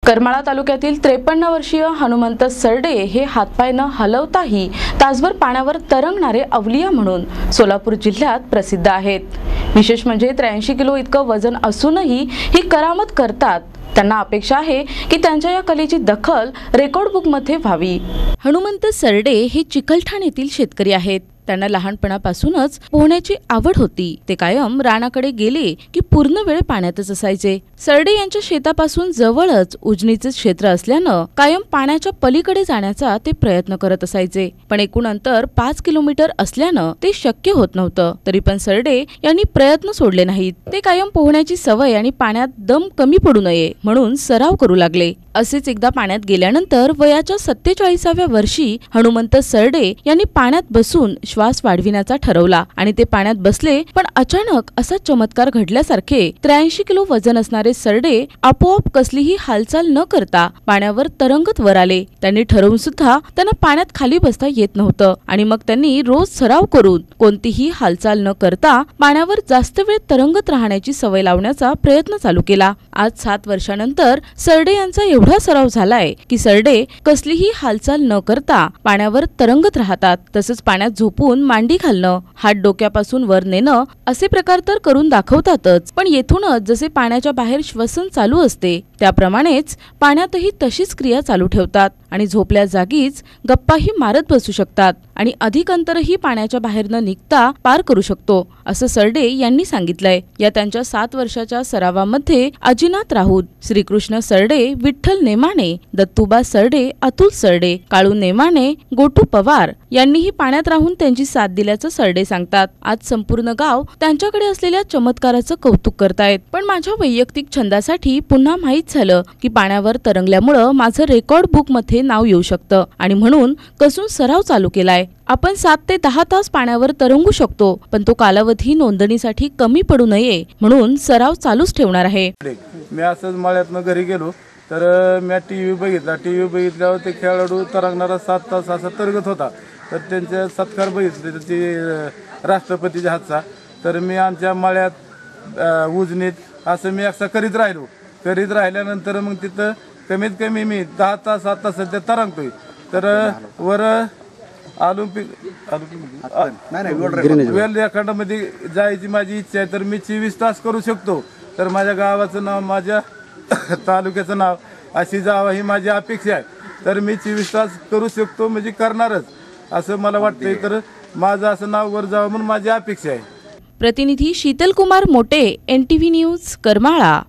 करमाळा तालुक्यातील 53 वर्षीय हनुमंत सरडे हे हातपाय न हलवताही तासभर पाण्यावर तरंगणारे अवलिया म्हणून सोलापूर जिल्ह्यात प्रसिद्ध आहेत। विशेष म्हणजे 83 किलो इतकं वजन असूनही ही करामत करतात। त्यांना अपेक्षा आहे की त्यांच्या या कलेची दखल रेकॉर्ड बुक मध्ये व्हावी। हनुमंत सरडे हे चिकलठाण येथील शेतकरी आहेत। त्यांना लहानपणापासूनच पोहण्याची आवड होती। ते कायम रानाकडे गेले की पूर्ण वेळ पाण्यातच असायचे। सरडे यांच्या शेतापासून जवळच उजनीचे क्षेत्र असल्यानं कायम पाण्याच्या पलीकडे जाण्याचा ते प्रयत्न करत असायचे। पण एकूण अंतर 5 किलोमीटर असल्यानं ते शक्य होत नव्हतं। तरी पण सरडे यांनी प्रयत्न सोडले नाहीत। ते कायम पोहण्याची सवय आणि पाण्यात दम कमी पडू नये म्हणून सराव करू लागले। असेच एकदा पाण्यात गेल्यानंतर वयाच्या 47व्या वर्षी हनुमंत सरडे यांनी पाण्यात बसून श्वास वाढविण्याचा ठरवला आणि ते पाण्यात बसले। पण अचानक असा चमत्कार घडल्यासारखे 83 किलो वजन असणारे सरडे आपोआप कसलीही हालचाल न करता पाण्यावर तरंगत वर आले। त्यांनी ठरवून सुद्धा त्यांना पाण्यात खाली बसता येत नव्हतं आणि मग त्यांनी रोज सराव करून कोणतीही हालचाल न करता पाण्यावर जास्त वेळ तरंगत राहण्याची सवय लावण्याचा प्रयत्न चालू केला। आज 7 वर्षांनंतर सरडे यांचा एवढा सराव झालाय की सरडे कसलीही हालचाल न करता पाण्यावर तरंगत राहतात। तसंच पाण्यात झोपून मांडी घालणं, हात डोक्यापासून वर नेणं असे प्रकार तर करून दाखवतातच। पण येथूनच जसे पाण्याच्या बाहेर श्वसन चालू असते त्याप्रमाणेच पाण्यातही तशीच क्रिया चालू ठेवतात आणि झोपल्या जागीच गप्पाही मारत बसू शकतात आणि अधिक अंतरही पाण्याच्या बाहेर न निघता पार करू शकतो असं सरडे यांनी सांगितलंय। या त्यांच्या 7 वर्षाच्या सरावामध्ये अजिनाथ राऊत, श्रीकृष्ण सरडे, विठ्ठल नेमाणे, दत्तूबा सरडे, अतुल सरडे, काळू नेमाणे, गोटू पवार यांनीही पाण्यात राहून त्यांची साथ दिल्याचं सरडे सांगतात। आज संपूर्ण गाव त्यांच्याकडे असलेल्या चमत्काराचं कौतुक करतायत। पण माझ्या वैयक्तिक छंदासाठी पुन्हा माहीत झालं की पाण्यावर तरंगल्यामुळं माझं रेकॉर्ड बुक मध्ये नाव येऊ शकतं आणि म्हणून कसून सराव चालू केलाय। आपण 7 ते 10 तास पाण्यावर तरंगू शकतो, पण तो कालावधी नोंदणीसाठी कमी पडू नये म्हणून सराव चालूच ठेवणार आहे। मी असंच मळ्यातनं घरी गेलो तर मी टीव्ही बघितल्यावर ते खेळाडू तरंगणारा 7 तास असा तरंगत होता। तर त्यांचे सत्कार बघितले ते राष्ट्रपतीच्या हातचा। तर मी आमच्या मळ्यात उजनीत असं मी असं करीत राहिल्यानंतर मग तिथं कमीत कमी मी 10 तास 7 तास सध्या तरंगतोय। तर वर वेल रेकॉर्डमध्ये जायची माझी इच्छा आहे। तर मी 24 तास करू शकतो। तर माझ्या गावाचं नाव, माझ्या तालुक्याचं नाव अशी जावं ही माझी अपेक्षा आहे। तर मी 24 तास करू शकतो म्हणजे करणारच असं मला वाटतंय। तर माझं असं नाव वर जावं म्हणून माझी अपेक्षा आहे। प्रतिनिधी शीतल कुमार मोटे, NTV न्यूज, करमाळा।